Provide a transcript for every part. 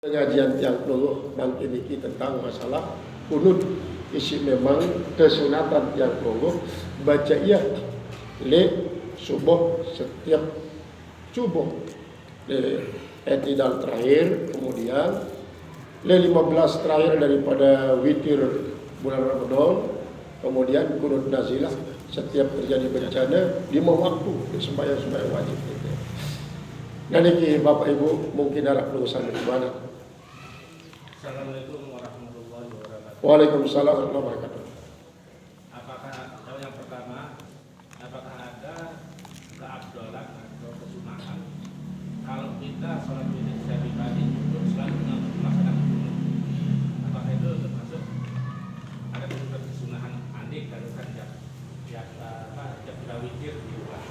Pengajian yang dulu nanti niki tentang masalah kunut isi memang kesunatan yang dulu baca iya le subuh setiap subuh le etidal terakhir, kemudian le 15 terakhir daripada witir bulan Ramadan, kemudian kunut nazilah setiap terjadi bencana 5 waktu sembahyang wajib. Dan ini Bapak Ibu mungkin ada perusahaan di mana? Assalamualaikum warahmatullahi wabarakatuh. Waalaikumsalam warahmatullahi wabarakatuh. Apakah yang pertama, apakah ada keabdolan atau kesunahan kalau kita sholat witir secara pribadi untuk selalu melaksanakan kunut? Apakah itu termasuk ada kesunahan andik kalau kan jam kita witir di rumah?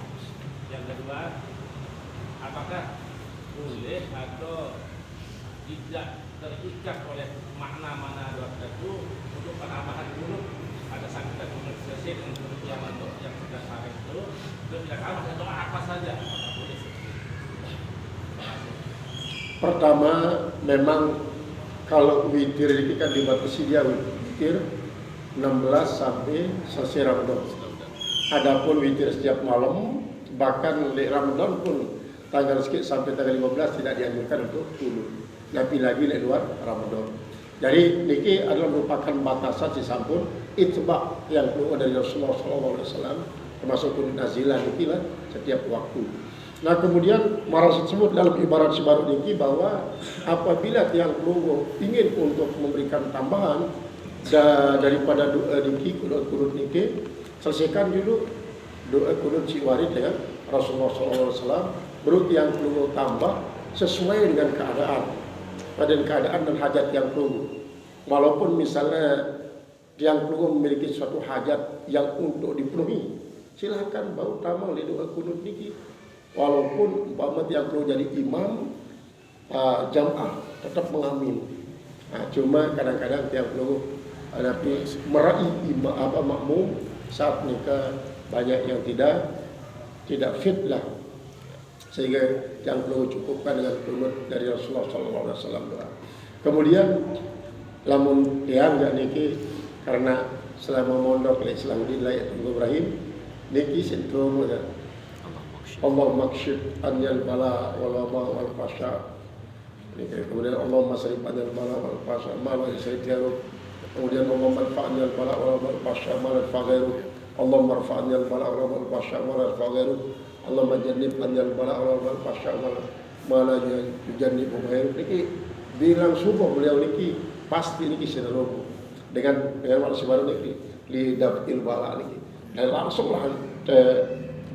Yang kedua, apakah boleh atau tidak terikat oleh makna doa itu untuk penambahan kunut? Ada sampai kunut selesai dengan kunut yang sudah sampai itu tidak kalah doa apa saja? Boleh seperti itu. Pertama, memang kalau witir ini kan dibatasi dia witir 16 sampai selesai Ramadan. Adapun witir setiap malam, bahkan di Ramadan pun tanggal sedikit sampai tanggal 15 tidak dianjurkan untuk kunut. Tapi lagi di luar Ramadan. Jadi niki adalah merupakan batasan sisampun itbaq yang keluar dari Rasulullah SAW, termasuk kunut nazilah niki lah setiap waktu. Nah kemudian marah tersebut dalam ibarat sebaru niki bahwa apabila tiang keluar ingin untuk memberikan tambahan daripada doa niki kunut niki, selesaikan dulu doa kunut siwarid dengan Rasulullah SAW, baru tiang keluar tambah sesuai dengan keadaan dan hajat yang perlu. Walaupun misalnya yang perlu memiliki suatu hajat yang untuk dipenuhi, silakan baru tambah oleh doa kunut niki. Walaupun umpama yang perlu jadi imam jamaah tetap mengamin. Nah, cuma kadang-kadang yang perlu tapi meraih makmum saat nikah banyak yang tidak fit lah, sehingga yang perlu cukupkan dengan kunut dari Rasulullah SAW doa. Kemudian lamun tiang gak niki karena selama mondok le Islamuddin layat Ibrahim niki sentrum ya Allah maksyid anyal bala wal waba wal fasha. Kemudian Allah masrif anyal bala wal fasha ma yasrif yarub. Kemudian Allah manfa'anyal bala wal fasha ma al-faghiru. Allah marfa'anyal bala wal fasha ma al-faghiru. Allah majannib anjal bala wal fasha mana jannib ghairu. Niki bilang subuh beliau niki pasti niki sinarobu dengan waktu baru niki li dafil bala niki dan langsung lah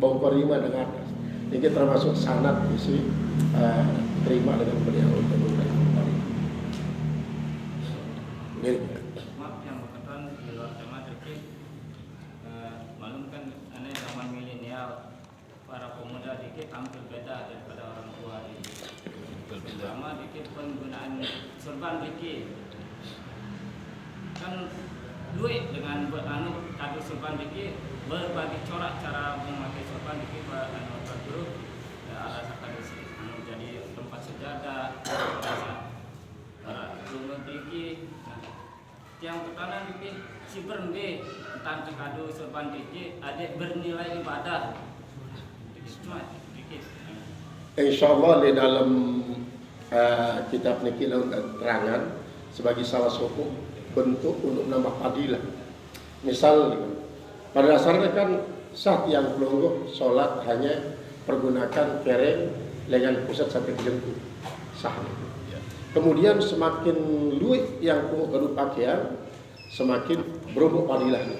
bongkar lima dengan atas niki termasuk sanad isi terima dengan beliau untuk memberikan ini. Maaf yang berkenan di luar tema terkait malum kan aneh zaman milenial, para pemuda dikit hampir beda daripada orang tua ini. Pertama dikit penggunaan sorban dikit kan duit dengan kado sorban dikit berbagi corak cara memakai sorban dikit berguru alasan kado jadi tempat sejadah rumah dikit. Yang pertama dikit si berbe tentang kado sorban dikit adik bernilai ibadah. InsyaAllah di dalam kitab niki terangan sebagai salah satu bentuk untuk menambah fadilah. Misal pada dasarnya kan saat yang pelungguh sholat hanya pergunakan kereng dengan pusat sampai jengkuk sah. Kemudian semakin luwih yang pelungguh pakaian semakin berubah fadilahnya.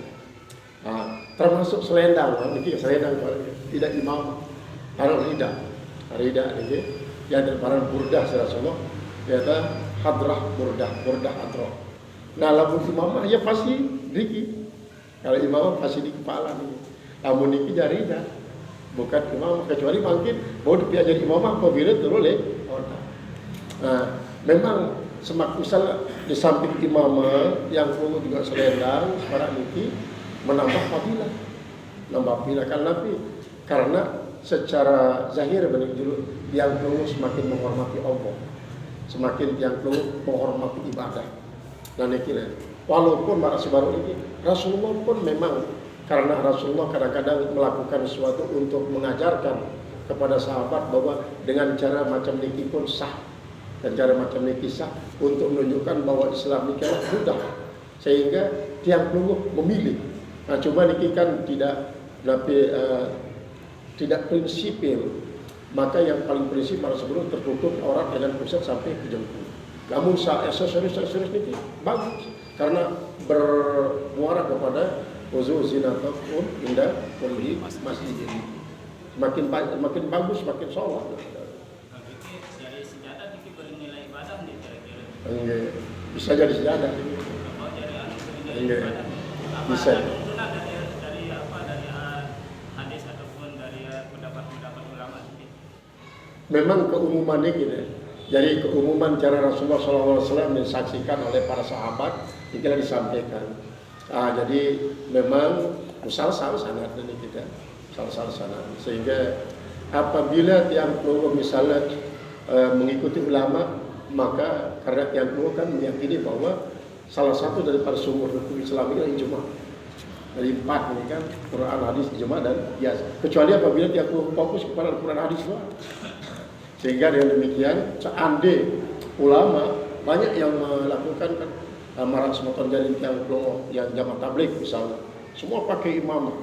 Nah, termasuk selendang, niki selendang tidak imam, taruh rida niki ya para burdah Rasulullah kata hadrah burdah hadrah. Nah, lamun imamah ya pasti niki. Kalau imamah pasti di kepala niki. Lamun niki jarida bukan imam kecuali mungkin mau diajar imamah apabila teroleh. Nah, memang misal di samping imamah yang perlu juga selendang sekarang niki menambah fadilah karena secara zahir menunjuk yang perlu semakin menghormati Allah semakin tiang kelunguk menghormati ibadah. Dan ini walaupun marasi baru ini Rasulullah pun memang, karena Rasulullah kadang-kadang melakukan sesuatu untuk mengajarkan kepada sahabat bahwa dengan cara macam ini pun sah, dan cara macam ini sah untuk menunjukkan bahwa Islam ini adalah mudah, sehingga tiang kelunguk memilih. Nah, cuma ini kan tidak prinsipil. Maka yang paling prinsip malah sebelum tertutup orang dengan pusat sampai ke jemput. Namun aksesoris ini bagus karena bermuara kepada uzu zinatakum indah kulli masjid. Makin bagus makin sholat. Dari sejadah itu bernilai ibadah nih kira-kira. Enggak, bisa jadi sejadah. Oh, jadi Enggak, ibadah. bisa. Dari hadis ataupun dari pendapat ulama ini. Memang keumumannya gitu. Jadi keumuman cara Rasulullah SAW disaksikan oleh para sahabat itu disampaikan. Jadi memang musal-sal sanad ini kita, musal-sal sanad. Sehingga apabila tiang kelunguk misalnya mengikuti ulama, maka karena tiang kelunguk kan meyakini bahwa salah satu daripada sumber hukum Islam ini ijma. Dari 4 ini kan Quran, hadis, ijma dan qiyas. Kecuali apabila tiang kelunguk fokus kepada Quran, hadis doang. Sehingga dengan demikian, seandainya ulama banyak yang melakukan kan marak semoton jadi yang kelunguk, yang jamaah tabligh misalnya, semua pakai imamah,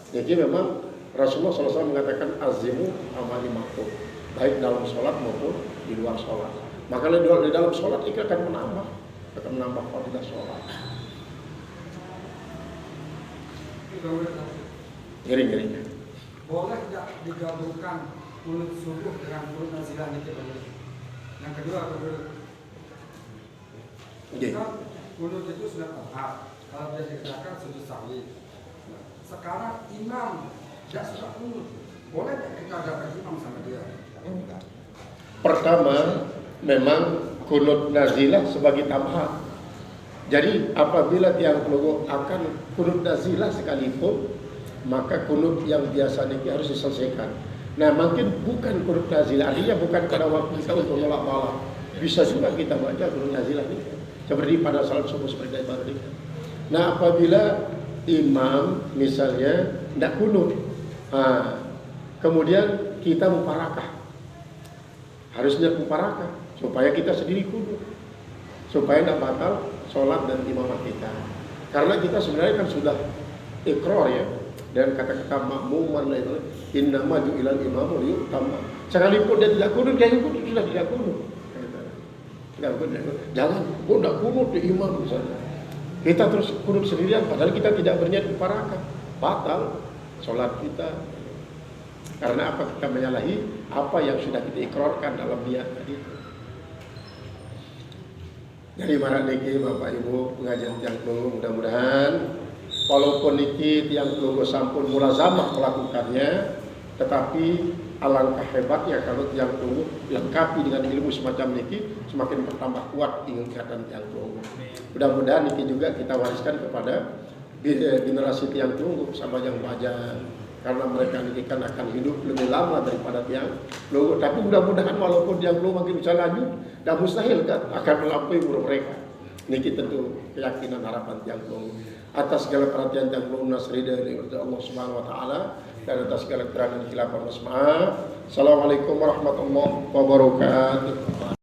Jadi memang Rasulullah SAW mengatakan azimu amali maktub, baik dalam sholat maupun di luar sholat. Maka di dalam sholat itu akan menambah fadilah sholat. Gering-geringnya. Boleh tidak digabungkan kunut subuh dengan kunut nazilah ini kita boleh. Yang kedua, kan kunut itu sudah tahap. Kalau dia dikerjakan sujud sahwi. Sekarang imam tidak suka kunut. Boleh tidak kita adakan imam sama dia? Pertama, memang kunut nazilah sebagai tambahan. Jadi apabila tiang kelunguk akan kunut nazilah sekalipun, maka kunut yang biasa ini harus diselesaikan. Nah, mungkin bukan kunut nazilah, artinya bukan pada waktu kita untuk nolak malam. Bisa juga kita baca kunut nazilah ini, seperti pada salat subuh seperti baru ini. Nah, apabila imam misalnya tidak kunut, kemudian kita muparakah, harusnya muparakah supaya kita sendiri kunut, supaya tidak batal sholat dan imamah kita. Karena kita sebenarnya kan sudah ikrar ya, dan kata-kata makmuman itu inna maju ilal imamu liyutamma. Sekalipun dia tidak kunut, dia ikut sudah tidak kunut. Jangan, tidak kunut di imam misalnya. Kita terus kunut sendirian, padahal kita tidak berniat muparakah, batal sholat kita. Karena apa? Kita menyalahi apa yang sudah kita ikrarkan dalam niat tadi. Jadi marah niki Bapak Ibu pengajian tiang kelunguk, mudah-mudahan walaupun niki tiang kelunguk sampun mulazamah melakukannya, tetapi alangkah hebatnya kalau tiang kelunguk lengkapi dengan ilmu semacam niki, semakin bertambah kuat ingatan tiang kelunguk. Mudah-mudahan niki juga kita wariskan kepada generasi tiang kelunguk sama yang bajang, karena mereka niki kan akan hidup lebih lama daripada tiang kelunguk. Tapi mudah-mudahan walaupun tiang kelunguk makin bisa lanjut, dan mustahil kan akan melampaui umur mereka. Niki tentu keyakinan harapan tiang kelunguk. Atas segala perhatian tiang kelunguk nasri dari Allah Subhanahu Wa Taala, dan atas segala keterangan khilafah masmaah. Assalamualaikum warahmatullahi wabarakatuh.